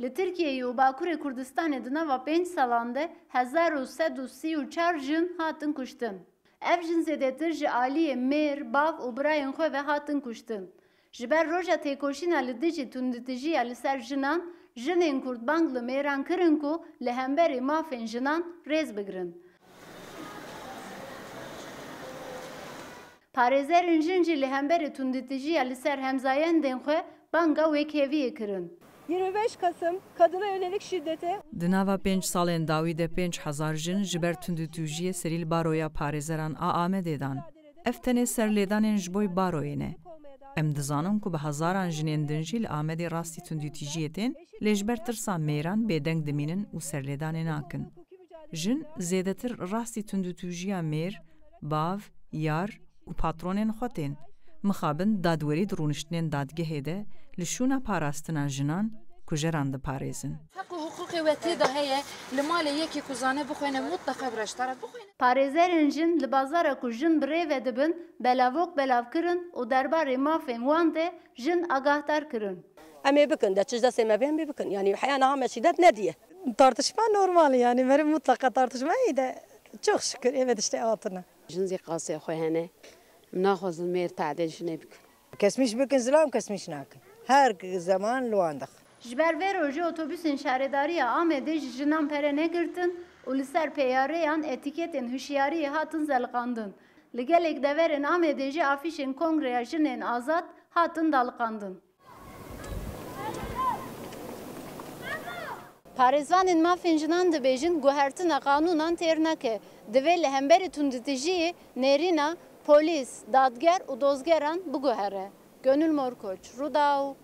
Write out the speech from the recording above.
Li Tirkiye û Bakurê Kurdistanê di nava 5 salan de 1334 jin hatin kuştin. Ev jin zêdetir ji aliyê mêr, bav û birayên xwe ve hatin kuştin. Ji ber roja têkoşîna li dijî tunditijiya li ser jinan, jinên Kurd bang li mêran kirin ku li hemberî mafên jinan rêz bigirin. Parêzerên jin jî li hemberî tunditijiya li ser hemzayendên xwe banga wêkheviyê kirin. 25 Kasım kadına yönelik şiddete Di nava 5 salên dawî de 5,000 jin ji ber tundîtûjiyê serîl baroya parêzeran a Amedê dan. Ev tenê serlêdanên ji bo baroyê ne. Em dizanin ku bi hezaran jinên din jî li Amedê rastî tundîtûjiyê tên lê ji ber tirsa mêran bêdeng dimînin û serlêdanê nakin. Jin zêdetir rastî tundîtûjiya mêr, bav, yar û patronên xwe tên. Mixabin dadwerî di rûniştinên dadgehê de li şûna parastina jinan kujeran diparêzin. Parêzerên jin li bazara ku jin bi rêve dibin, belavok belav kirin û derbarê mafên wan de jin agahdar kirin. Em ê bikin de çiz destê me bên bê bikin. Yani haya naha me şiddet ne diye. Tartışma normal yani. Benim mutlaka tartışma iyi de çok şükür evet işte altına. Jin zî qasê xwe hene. Naxwazin mêr tadê jînê bikin. Kesmiş bikin zilam kesmiş nakin. Her zaman luandık. Ji ber vê rojê otobüsên şaredariya Amedê ji jinan pere negirtin û li ser peyareyan etîketên hişyariyê hatin zelqandin. Li gelek deverên Amedê jî afîşên Kongreya Jinên Azad hatin daliqandin. Parêzvanên mafên jinan dibêjin guhertina qanûnan têr neke. Divê li hemberî tunditijiyê nêrîna polîs, dadger û dozgeran biguhere. Gönül Morkoç, Rudaw.